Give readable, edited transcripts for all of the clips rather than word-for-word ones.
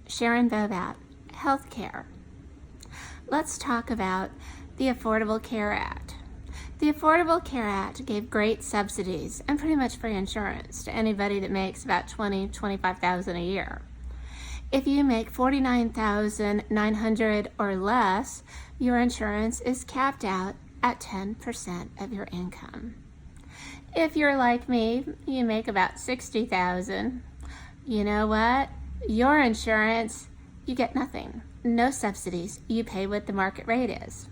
Sharon Bobat, healthcare. Let's talk about the Affordable Care Act. The Affordable Care Act gave great subsidies and pretty much free insurance to anybody that makes about $25,000 a year. If you make $49,900 or less, your insurance is capped out at 10% of your income. If you're like me, you make about $60,000, you know what? Your insurance, you get nothing. No subsidies. You pay what the market rate is.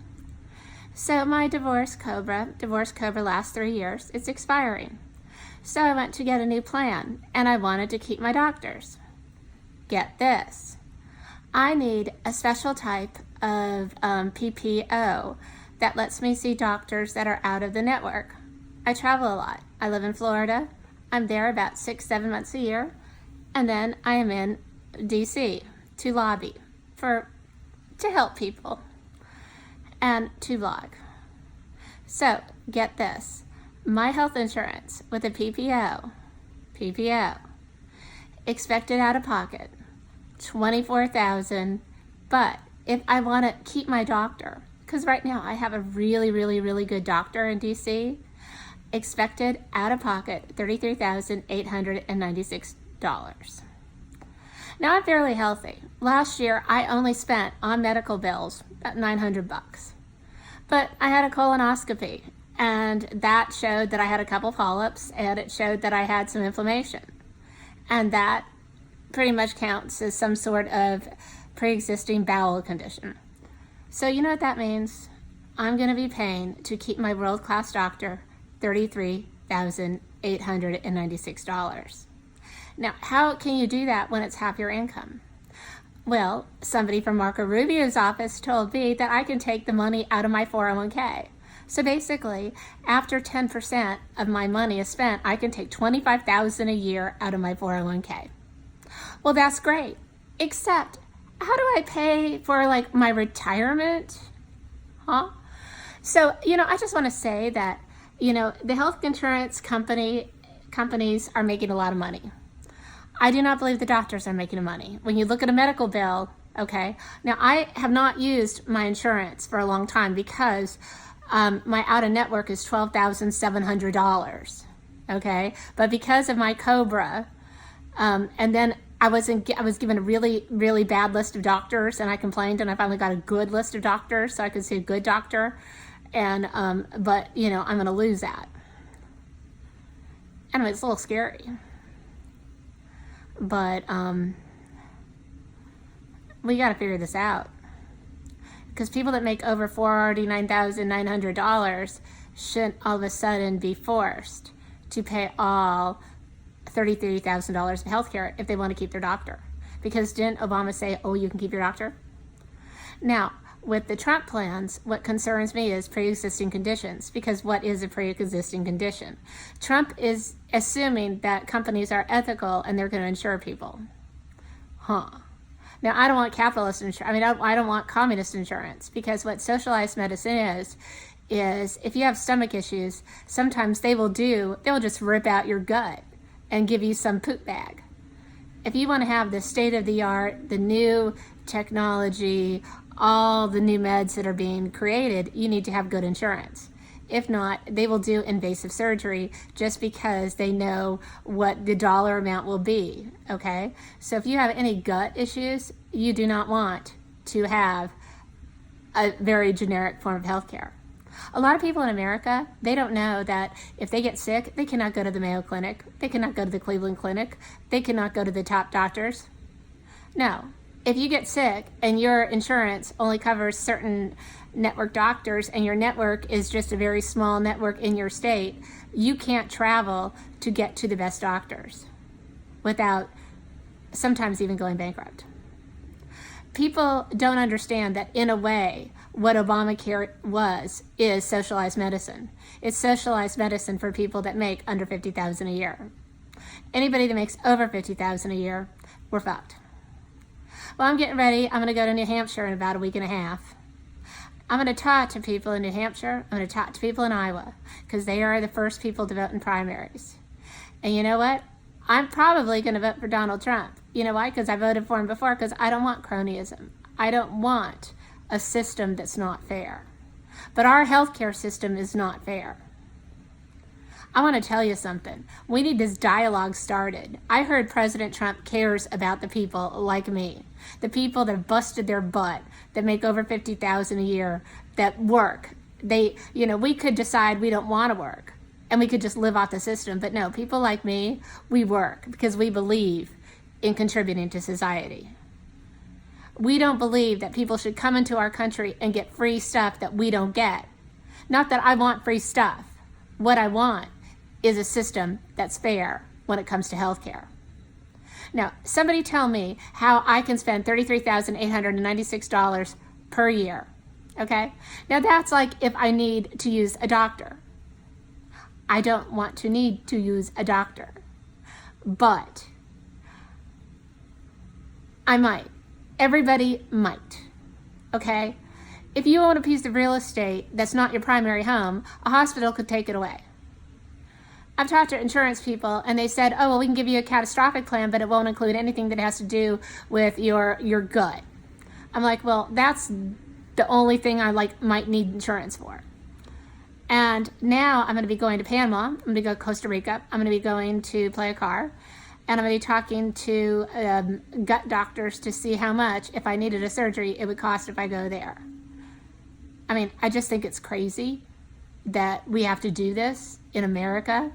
So my divorce Cobra lasts 3 years. It's expiring. So I went to get a new plan, and I wanted to keep my doctors. Get this. I need a special type of PPO that lets me see doctors that are out of the network. I travel a lot. I live in Florida. I'm there about 6-7 months a year. And then I am in DC to lobby to help people and to blog. So get this. My health insurance with a PPO, expected out of pocket, $24,000. But if I want to keep my doctor, because right now I have a really, really, really good doctor in DC, expected out of pocket $33,896. Now I'm fairly healthy. Last year I only spent on medical bills about $900. But I had a colonoscopy, and that showed that I had a couple polyps, and it showed that I had some inflammation. And that pretty much counts as some sort of pre-existing bowel condition. So you know what that means? I'm going to be paying to keep my world-class doctor $33,896. Now, how can you do that when it's half your income? Well, somebody from Marco Rubio's office told me that I can take the money out of my 401k. So basically, after 10% of my money is spent, I can take $25,000 a year out of my 401k. Well, that's great. Except, how do I pay for like my retirement? So, I just want to say that, the health insurance companies are making a lot of money. I do not believe the doctors are making money. When you look at a medical bill, okay, now I have not used my insurance for a long time because my out-of-network is $12,700, okay? But because of my Cobra, and then I was given a really, really bad list of doctors, and I complained, and I finally got a good list of doctors, so I could see a good doctor, and but I'm going to lose that. Anyway, it's a little scary, but we got to figure this out, because people that make over $49,900 shouldn't all of a sudden be forced to pay all $33,000 in health care if they want to keep their doctor. Because didn't Obama say, oh, you can keep your doctor? Now, with the Trump plans, what concerns me is pre-existing conditions, because what is a pre-existing condition? Trump is assuming that companies are ethical and they're going to insure people. Now, I don't want capitalist insurance. I don't want communist insurance, because what socialized medicine is if you have stomach issues, sometimes they'll just rip out your gut and give you some poop bag. If you want to have the state-of-the-art, the new technology, all the new meds that are being created, you need to have good insurance. If not, they will do invasive surgery just because they know what the dollar amount will be, okay? So if you have any gut issues, you do not want to have a very generic form of healthcare. A lot of people in America, they don't know that if they get sick, they cannot go to the Mayo Clinic, they cannot go to the Cleveland Clinic, they cannot go to the top doctors. No. If you get sick and your insurance only covers certain network doctors and your network is just a very small network in your state, you can't travel to get to the best doctors without sometimes even going bankrupt. People don't understand that, in a way, what Obamacare is socialized medicine. It's socialized medicine for people that make under $50,000 a year. Anybody that makes over $50,000 a year, we're fucked. Well, I'm getting ready. I'm going to go to New Hampshire in about a week and a half. I'm going to talk to people in New Hampshire. I'm going to talk to people in Iowa, because they are the first people to vote in primaries. And you know what? I'm probably going to vote for Donald Trump. You know why? Because I voted for him before, because I don't want cronyism. I don't want a system that's not fair. But our healthcare system is not fair. I want to tell you something. We need this dialogue started. I heard President Trump cares about the people like me, the people that have busted their butt, that make over $50,000 a year, that work. We could decide we don't want to work and we could just live off the system. But no, people like me, we work because we believe in contributing to society. We don't believe that people should come into our country and get free stuff that we don't get. Not that I want free stuff. What I want is a system that's fair when it comes to healthcare. Now, somebody tell me how I can spend $33,896 per year, okay? Now, that's like if I need to use a doctor. I don't want to need to use a doctor, but I might. Everybody might, okay? If you own a piece of real estate that's not your primary home, a hospital could take it away. I've talked to insurance people and they said, oh, well, we can give you a catastrophic plan, but it won't include anything that has to do with your gut. I'm like, well, that's the only thing I might need insurance for. And now I'm going to be going to Panama. I'm going to go to Costa Rica. I'm going to be going to play a car. And I'm going to be talking to gut doctors to see how much, if I needed a surgery, it would cost if I go there. I mean, I just think it's crazy that we have to do this in America.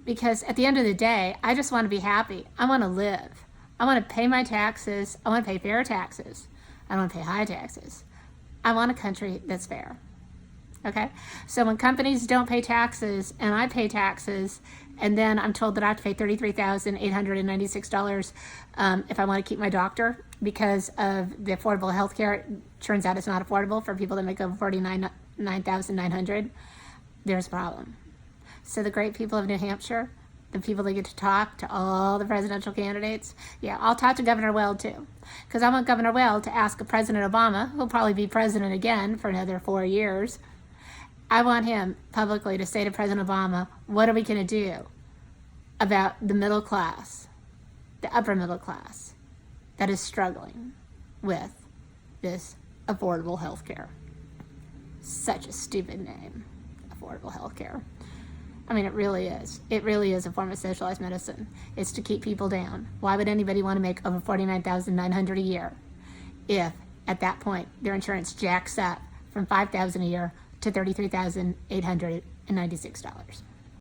Because at the end of the day, I just want to be happy. I want to live. I want to pay my taxes. I want to pay fair taxes. I don't want to pay high taxes. I want a country that's fair. Okay? So when companies don't pay taxes and I pay taxes, and then I'm told that I have to pay $33,896 if I want to keep my doctor because of the affordable health care, it turns out it's not affordable for people that make over $49,900, there's a problem. So the great people of New Hampshire, the people that get to talk to all the presidential candidates, yeah, I'll talk to Governor Weld too. Because I want Governor Weld to ask President Obama, who'll probably be president again for another 4 years, I want him publicly to say to President Obama, what are we going to do about the middle class, the upper middle class, that is struggling with this affordable health care? Such a stupid name, affordable health care. I mean, it really is. It really is a form of socialized medicine. It's to keep people down. Why would anybody want to make over $49,900 a year if, at that point, their insurance jacks up from $5,000 a year to $33,896?